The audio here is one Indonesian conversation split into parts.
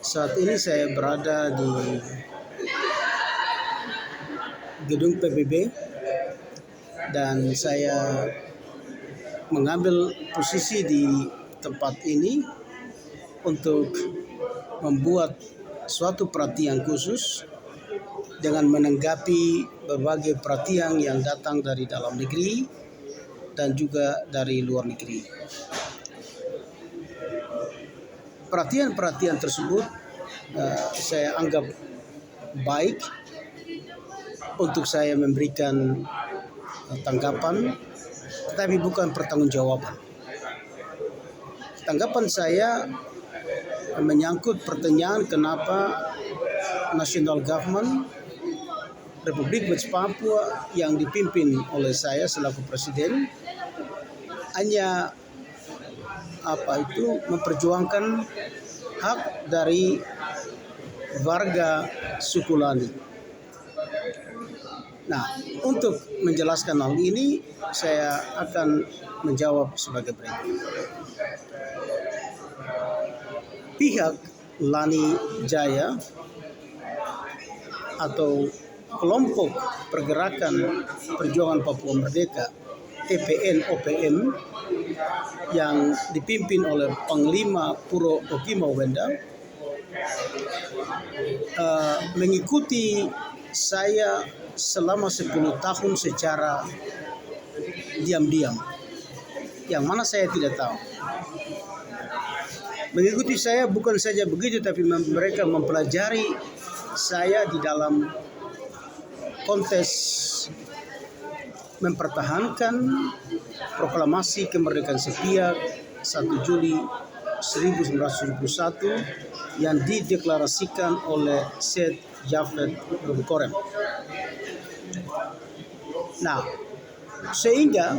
Saat ini saya berada di gedung PBB dan saya mengambil posisi di tempat ini untuk membuat suatu perhatian khusus dengan menanggapi berbagai perhatian yang datang dari dalam negeri dan juga dari luar negeri. Perhatian-perhatian tersebut saya anggap baik untuk saya memberikan tanggapan, tetapi bukan pertanggungjawaban. Tanggapan saya menyangkut pertanyaan kenapa National Government Republik West Papua yang dipimpin oleh saya selaku presiden hanya memperjuangkan hak dari warga suku Lani. Nah, untuk menjelaskan hal ini, saya akan menjawab sebagai berikut. Pihak Lani Jaya atau kelompok pergerakan perjuangan Papua Merdeka EPN-OPM yang dipimpin oleh Panglima Puro Okima Wenda mengikuti saya selama 10 tahun secara diam-diam, yang mana saya tidak tahu. Mengikuti saya bukan saja begitu, tapi mereka mempelajari saya di dalam kontes mempertahankan proklamasi kemerdekaan sepihak 1 Juli 1971 yang dideklarasikan oleh Syed Jaafar Korem. Nah, sehingga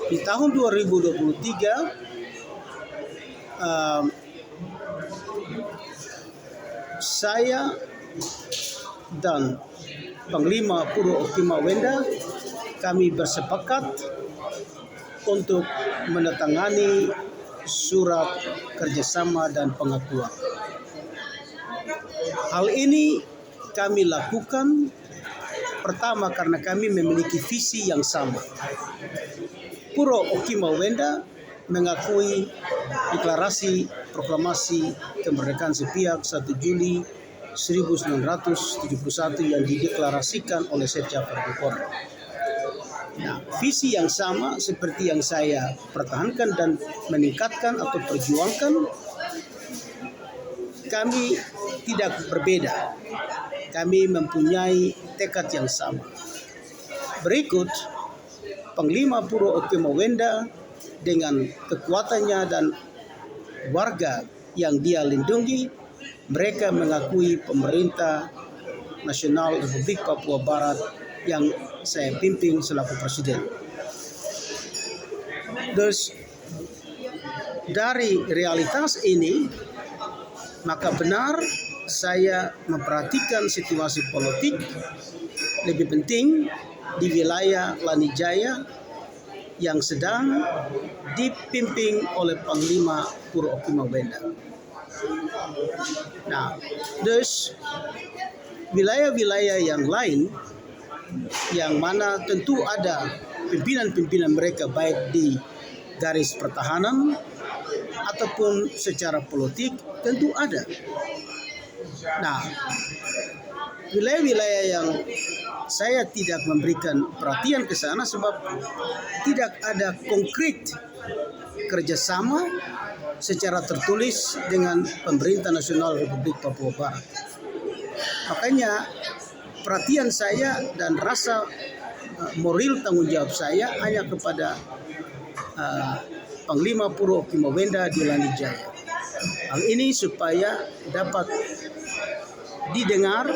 di tahun 2023 saya dan Panglima Puro Okima Wenda kami bersepakat untuk menandatangani surat kerjasama dan pengakuan. Hal ini kami lakukan pertama karena kami memiliki visi yang sama. Puro Okima Wenda mengakui deklarasi proklamasi kemerdekaan sepihak 1 Juli 1971 yang dideklarasikan oleh Syed Jaafar Korem. Nah, visi yang sama seperti yang saya pertahankan dan meningkatkan atau perjuangkan, kami tidak berbeda. Kami mempunyai tekad yang sama. Berikut Panglima Puro Okima Wenda dengan kekuatannya dan warga yang dia lindungi, mereka mengakui pemerintah nasional Republik Papua Barat yang saya pimpin selaku presiden. Terus dari realitas ini, maka benar saya memperhatikan situasi politik lebih penting di wilayah Lani Jaya yang sedang dipimpin oleh Panglima Puro Okima Wenda. Nah, terus wilayah-wilayah yang lain yang mana tentu ada pimpinan-pimpinan mereka baik di garis pertahanan ataupun secara politik tentu ada. Nah, wilayah-wilayah yang saya tidak memberikan perhatian ke sana sebab tidak ada konkret kerjasama secara tertulis dengan pemerintah nasional Republik Papua Barat. Makanya perhatian saya dan rasa moral tanggung jawab saya hanya kepada Panglima Puro Okima Wenda di Lani Jaya. Hal ini supaya dapat didengar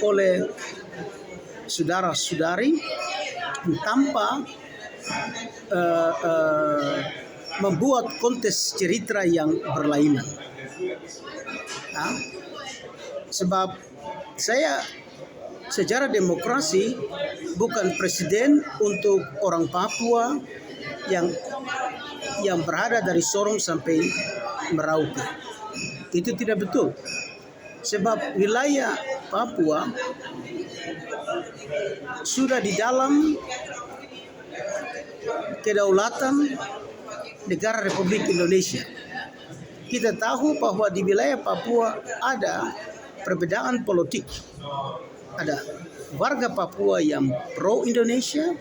oleh saudara-saudari tanpa membuat kontes cerita yang berlainan. Nah, sebab saya secara demokrasi bukan presiden untuk orang Papua yang berada dari Sorong sampai Merauke. Itu tidak betul. Sebab wilayah Papua sudah di dalam kedaulatan negara Republik Indonesia. Kita tahu bahwa di wilayah Papua ada perbedaan politik. Ada warga Papua yang pro Indonesia,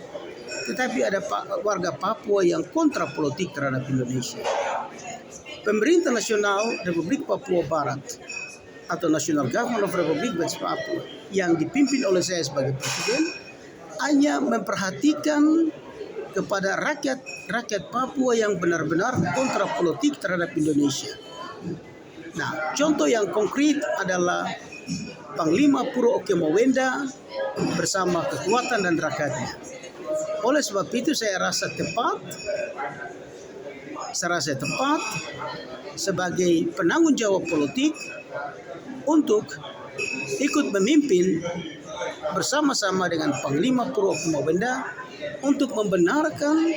tetapi ada warga Papua yang kontra politik terhadap Indonesia. Pemerintah nasional Republik Papua Barat atau National Government of Republic West Papua yang dipimpin oleh saya sebagai presiden hanya memperhatikan kepada rakyat Papua yang benar-benar kontra politik terhadap Indonesia. Nah, contoh yang konkret adalah Panglima Puro Oke Mawenda bersama kekuatan dan rakyatnya. Oleh sebab itu saya rasa tepat sebagai penanggung jawab politik untuk ikut memimpin bersama-sama dengan Panglima Puro Oke Mawenda untuk membenarkan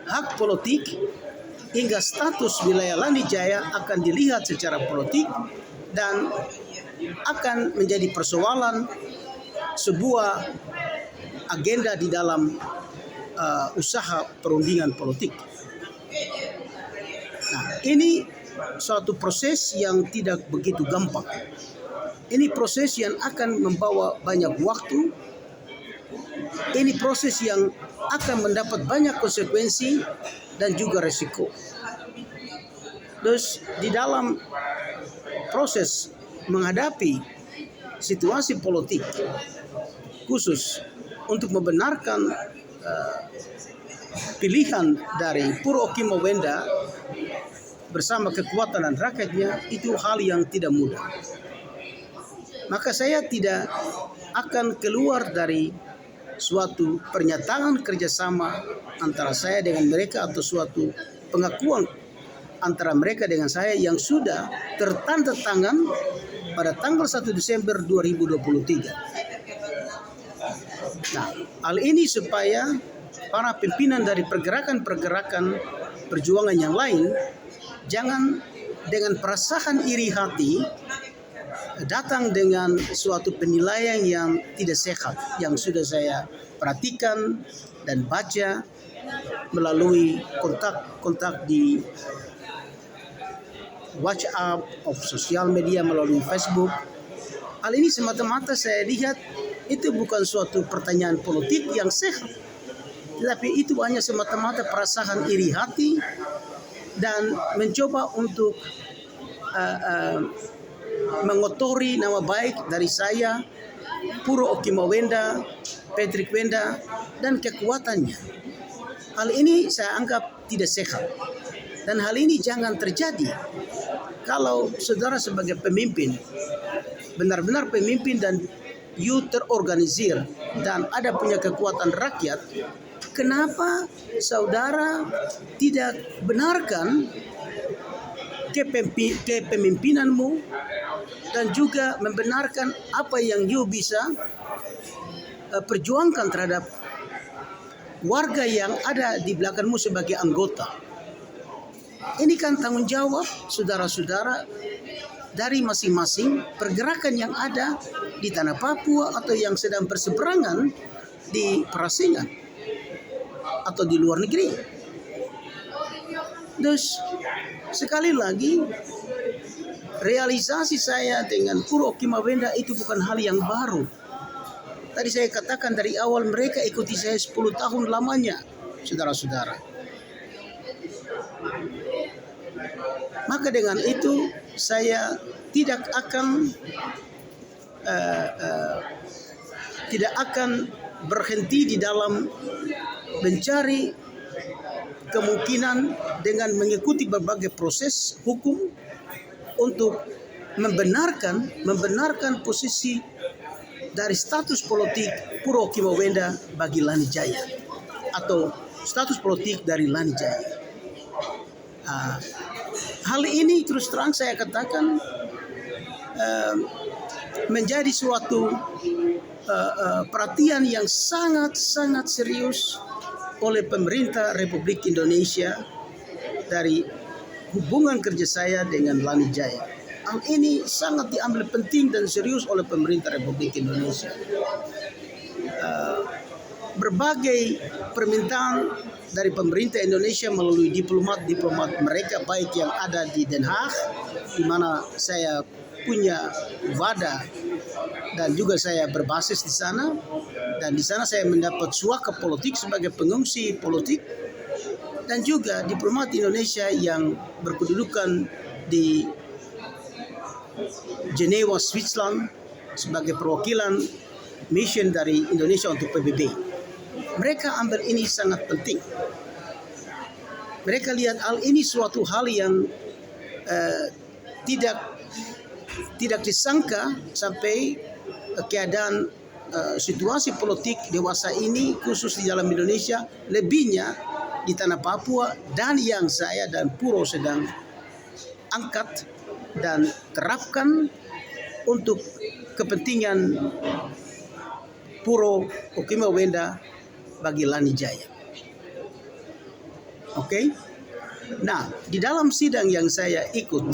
hak politik hingga status wilayah Lani Jaya akan dilihat secara politik dan akan menjadi persoalan sebuah agenda di dalam usaha perundingan politik. Nah, ini suatu proses yang tidak begitu gampang. Ini proses yang akan membawa banyak waktu. Ini proses yang akan mendapat banyak konsekuensi dan juga resiko. Terus di dalam proses menghadapi situasi politik khusus untuk membenarkan pilihan dari Puro Oke Mawenda bersama kekuatan dan rakyatnya, itu hal yang tidak mudah. Maka saya tidak akan keluar dari suatu pernyataan kerjasama antara saya dengan mereka atau suatu pengakuan antara mereka dengan saya yang sudah tertanda tangan pada tanggal 1 Desember 2023. Nah, hal ini supaya para pimpinan dari pergerakan-pergerakan perjuangan yang lain jangan dengan perasaan iri hati datang dengan suatu penilaian yang tidak sehat yang sudah saya perhatikan dan baca melalui kontak di WhatsApp, of sosial media, melalui Facebook. Hal ini semata-mata saya lihat itu bukan suatu pertanyaan politik yang sehat, tetapi itu hanya semata-mata perasaan iri hati dan mencoba untuk mengotori nama baik dari saya, Puro Oke Mawenda, Patrick Wenda, dan kekuatannya. Hal ini saya anggap tidak sehat. Dan hal ini jangan terjadi kalau saudara sebagai pemimpin, benar-benar pemimpin dan you terorganisir dan ada punya kekuatan rakyat, kenapa saudara tidak benarkan kepemimpinanmu dan juga membenarkan apa yang you bisa perjuangkan terhadap warga yang ada di belakangmu sebagai anggota. Ini kan tanggung jawab saudara-saudara dari masing-masing pergerakan yang ada di tanah Papua atau yang sedang berseberangan di perasingan atau di luar negeri. Terus sekali lagi, realisasi saya dengan Puro Oke Mawenda itu bukan hal yang baru. Tadi saya katakan dari awal mereka ikuti saya 10 tahun lamanya, saudara-saudara. Maka dengan itu saya tidak akan berhenti di dalam mencari kemungkinan dengan mengikuti berbagai proses hukum untuk membenarkan posisi dari status politik Puro Oke Mawenda bagi Lani Jaya atau status politik dari Lani Jaya. Hal ini terus terang saya katakan menjadi suatu perhatian yang sangat-sangat serius oleh pemerintah Republik Indonesia dari hubungan kerja saya dengan Lani Jaya. hal ini sangat diambil penting dan serius oleh pemerintah Republik Indonesia. Berbagai permintaan dari pemerintah Indonesia melalui diplomat mereka, baik yang ada di Den Haag, di mana saya punya wadah dan juga saya berbasis di sana, dan di sana saya mendapat suaka politik sebagai pengungsi politik, dan juga diplomat Indonesia yang berkedudukan di Jenewa, Switzerland sebagai perwakilan mission dari Indonesia untuk PBB. Mereka ambil ini sangat penting. Mereka lihat hal ini suatu hal yang tidak disangka sampai keadaan situasi politik dewasa ini khusus di dalam Indonesia, lebihnya di tanah Papua, dan yang saya dan Puro sedang angkat dan terapkan untuk kepentingan Puro Okima Wenda bagi Lani Jaya. Oke. Nah, di dalam sidang yang saya ikut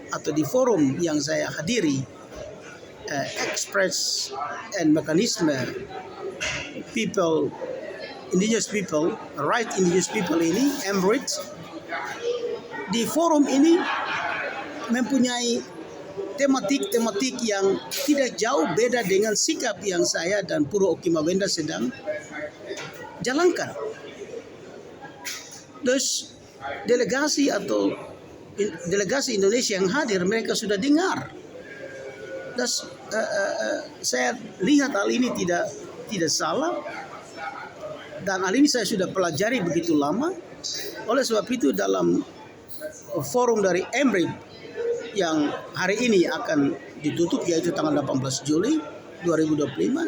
atau di forum yang saya hadiri, Express and Mekanisme People, Indigenous People, Right Indigenous People ini, MRIT, di forum ini mempunyai tematik yang tidak jauh beda dengan sikap yang saya dan Puro Okima Wenda sedang jalankan. Terus delegasi Indonesia yang hadir, mereka sudah dengar. Terus saya lihat hal ini tidak salah, dan hal ini saya sudah pelajari begitu lama. Oleh sebab itu dalam forum dari MRIP yang hari ini akan ditutup, yaitu tanggal 18 Juli 2025,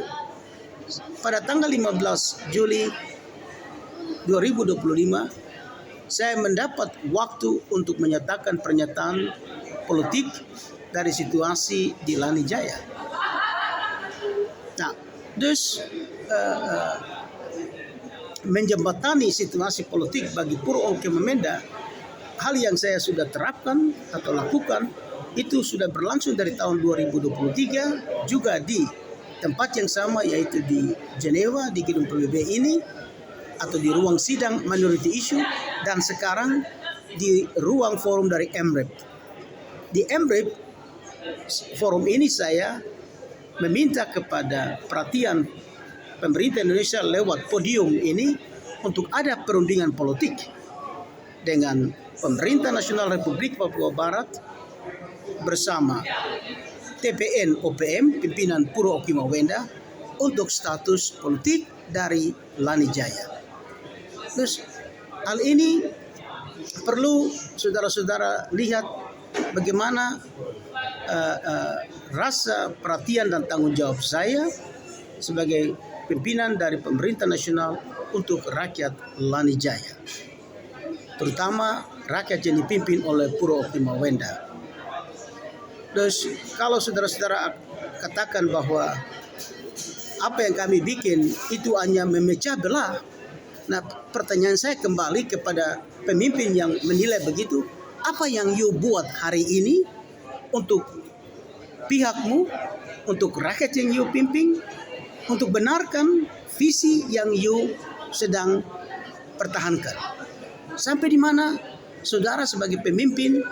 pada tanggal 15 Juli 2025 saya mendapat waktu untuk menyatakan pernyataan politik dari situasi di Lani Jaya. Nah, terus menjembatani situasi politik bagi Puro Okima Wenda, hal yang saya sudah terapkan atau lakukan itu sudah berlangsung dari tahun 2023 juga di tempat yang sama, yaitu di Jenewa, di gedung PBB ini, atau di ruang sidang minority issue, dan sekarang di ruang forum dari MRIP. Di MRIP forum ini saya meminta kepada perhatian pemerintah Indonesia lewat podium ini untuk ada perundingan politik dengan pemerintah nasional Republik Papua Barat bersama TPN OPM pimpinan Puro Okima Wenda untuk status politik dari Lani Jaya. Terus hal ini perlu saudara-saudara lihat bagaimana rasa perhatian dan tanggung jawab saya sebagai pimpinan dari pemerintah nasional untuk rakyat Lani Jaya, terutama rakyat yang dipimpin oleh Puro Okima Wenda. Terus kalau saudara-saudara katakan bahwa apa yang kami bikin itu hanya memecah belah, nah pertanyaan saya kembali kepada pemimpin yang menilai begitu, apa yang you buat hari ini untuk pihakmu, untuk rakyat yang you pimpin, untuk benarkan visi yang you sedang pertahankan? Sampai di mana saudara sebagai pemimpin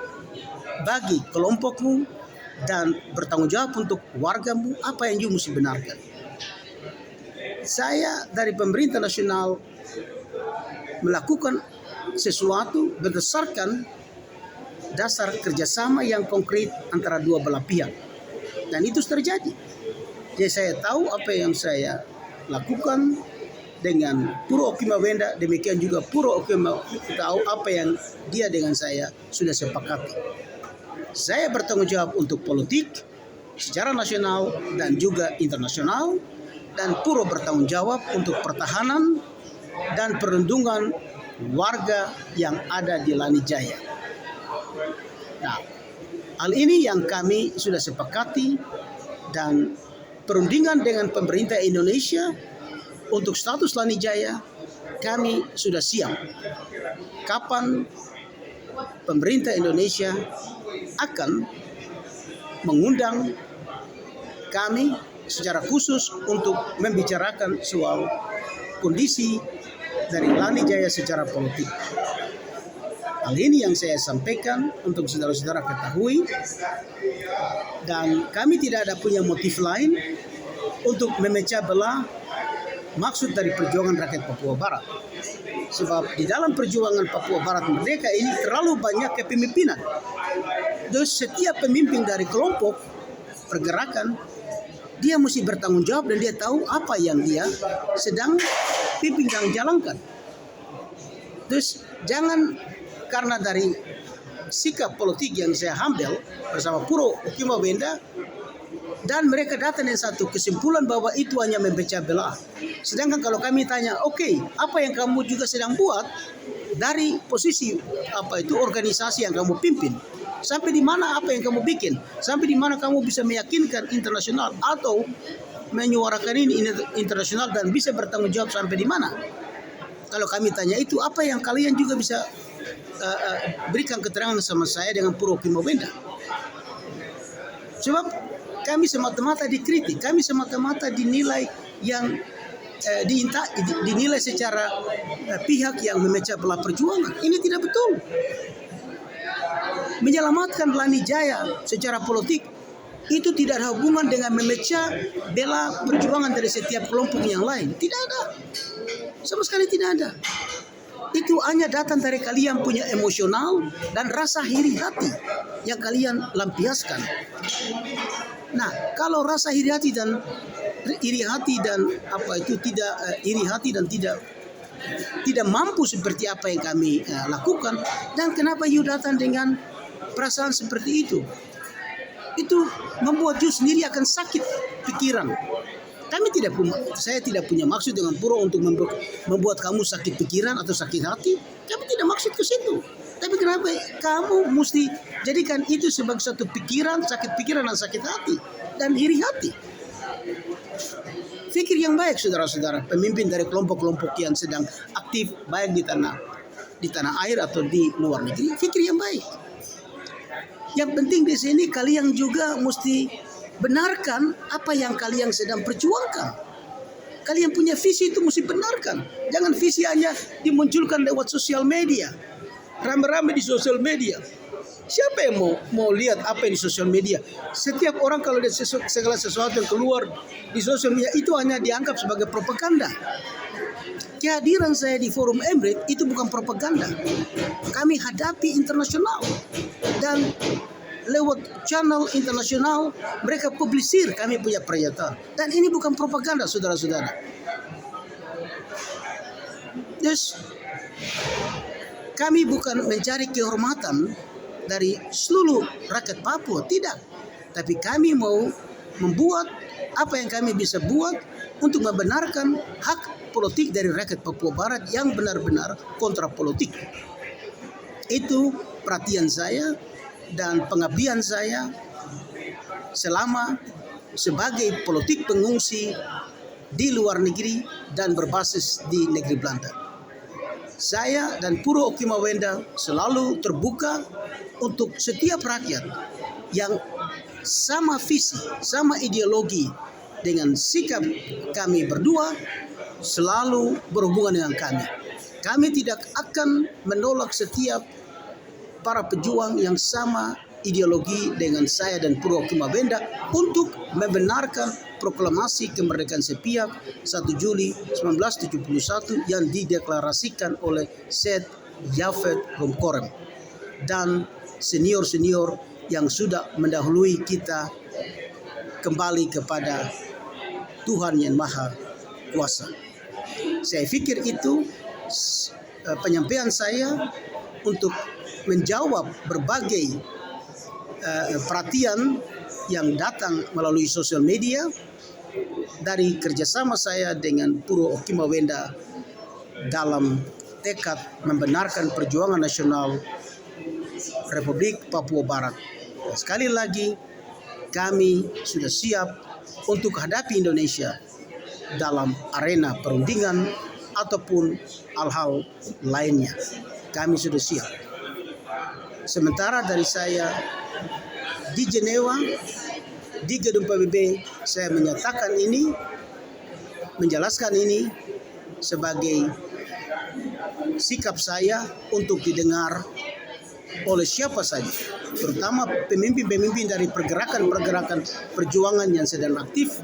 bagi kelompokmu dan bertanggung jawab untuk wargamu, apa yang you mesti benarkan? Saya dari pemerintah nasional melakukan sesuatu berdasarkan dasar kerjasama yang konkret antara dua belah pihak, dan itu terjadi. Jadi saya tahu apa yang saya lakukan dengan Puro Okima Wenda, demikian juga Puro Okima tahu apa yang dia dengan saya sudah sepakati. Saya bertanggung jawab untuk politik secara nasional dan juga internasional, dan Puro bertanggung jawab untuk pertahanan dan perlindungan warga yang ada di Lani Jaya. Nah, hal ini yang kami sudah sepakati, dan perundingan dengan pemerintah Indonesia untuk status Lani Jaya kami sudah siap. Kapan pemerintah Indonesia akan mengundang kami secara khusus untuk membicarakan soal kondisi dari Lani Jaya secara politik. Hal ini yang saya sampaikan untuk saudara-saudara ketahui, dan kami tidak ada punya motif lain untuk memecah belah maksud dari perjuangan rakyat Papua Barat. Sebab di dalam perjuangan Papua Barat Merdeka ini terlalu banyak kepemimpinan. Terus setiap pemimpin dari kelompok pergerakan, dia mesti bertanggung jawab dan dia tahu apa yang dia sedang pimpin dan jalankan. Terus jangan karena dari sikap politik yang saya ambil bersama Puro Okimawenda, dan mereka datang dengan satu kesimpulan bahwa itu hanya memecah belah. Sedangkan kalau kami tanya, oke, apa yang kamu juga sedang buat dari posisi organisasi yang kamu pimpin? Sampai di mana apa yang kamu bikin? Sampai di mana kamu bisa meyakinkan internasional atau menyuarakan ini internasional dan bisa bertanggung jawab sampai di mana? Kalau kami tanya itu, apa yang kalian juga bisa berikan keterangan sama saya dengan Puro Okimawenda? Sebab kami semata-mata dikritik, kami semata-mata dinilai yang dinilai secara pihak yang memecah belah perjuangan. Ini tidak betul. Menyelamatkan Lani Jaya secara politik itu tidak ada hubungan dengan memecah belah perjuangan dari setiap kelompok yang lain. Tidak ada. Sama sekali tidak ada. Itu hanya datang dari kalian punya emosional dan rasa iri hati yang kalian lampiaskan. Nah, kalau rasa iri hati dan tidak mampu seperti apa yang kami lakukan, dan kenapa you datang dengan perasaan seperti itu? Itu membuat you sendiri akan sakit pikiran. Saya tidak punya maksud dengan Puro untuk membuat kamu sakit pikiran atau sakit hati. Kami tidak maksud ke situ. Tapi kenapa kamu mesti jadikan itu sebagai satu pikiran, sakit pikiran dan sakit hati dan iri hati? Fikir yang baik, saudara-saudara, pemimpin dari kelompok-kelompok yang sedang aktif baik di tanah air atau di luar negeri, fikir yang baik. Yang penting di sini kalian juga mesti benarkan apa yang kalian sedang perjuangkan. Kalian punya visi itu mesti benarkan. Jangan visi hanya dimunculkan lewat sosial media. Rame-rame di sosial media. Siapa yang mau lihat apa yang di sosial media? Setiap orang kalau lihat segala sesuatu yang keluar di sosial media itu hanya dianggap sebagai propaganda. Kehadiran saya di Forum Emret itu bukan propaganda. Kami hadapi internasional. Dan lewat channel internasional mereka publisir kami punya pernyataan, dan ini bukan propaganda, saudara-saudara. Terus kami bukan mencari kehormatan dari seluruh rakyat Papua, tidak, tapi kami mau membuat apa yang kami bisa buat untuk membenarkan hak politik dari rakyat Papua Barat yang benar-benar kontra politik. Itu perhatian saya dan pengabdian saya selama sebagai politik pengungsi di luar negeri dan berbasis di negeri Belanda. Saya dan Puro Okimawenda selalu terbuka untuk setiap rakyat yang sama visi, sama ideologi dengan sikap kami berdua, selalu berhubungan dengan kami. Kami tidak akan menolak setiap para pejuang yang sama ideologi dengan saya dan Puro Okimawenda untuk membenarkan proklamasi kemerdekaan sepihak 1 Juli 1971 yang dideklarasikan oleh Syed Jafet Rumkorem dan senior-senior yang sudah mendahului kita kembali kepada Tuhan yang Maha Kuasa. Saya pikir itu penyampaian saya untuk menjawab berbagai perhatian yang datang melalui sosial media dari kerjasama saya dengan Puro Okimawenda dalam tekad membenarkan perjuangan nasional Republik Papua Barat. Sekali lagi, kami sudah siap untuk hadapi Indonesia dalam arena perundingan ataupun hal-hal lainnya. Kami sudah siap. Sementara dari saya di Jenewa, di gedung PBB, saya menyatakan ini, menjelaskan ini sebagai sikap saya untuk didengar oleh siapa saja, terutama pemimpin-pemimpin dari pergerakan-pergerakan perjuangan yang sedang aktif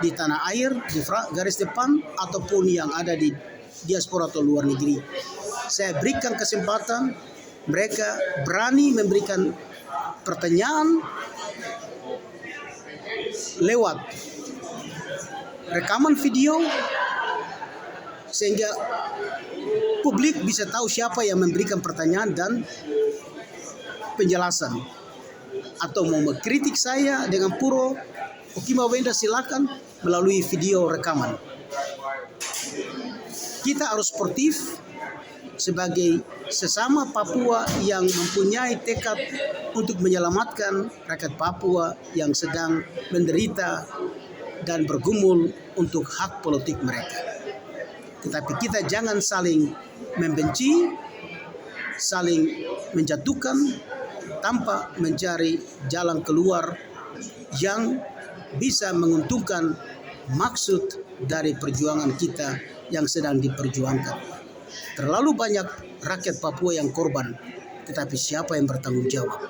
di tanah air, di garis depan, ataupun yang ada di diaspora atau luar negeri. Saya berikan kesempatan mereka berani memberikan pertanyaan lewat rekaman video sehingga publik bisa tahu siapa yang memberikan pertanyaan dan penjelasan. Atau mau mengkritik saya dengan puro, Okima Wenda silakan melalui video rekaman. Kita harus sportif sebagai sesama Papua yang mempunyai tekad untuk menyelamatkan rakyat Papua yang sedang menderita dan bergumul untuk hak politik mereka. Tetapi kita jangan saling membenci, saling menjatuhkan tanpa mencari jalan keluar yang bisa menguntungkan maksud dari perjuangan kita yang sedang diperjuangkan. Terlalu banyak rakyat Papua yang korban, tetapi siapa yang bertanggung jawab?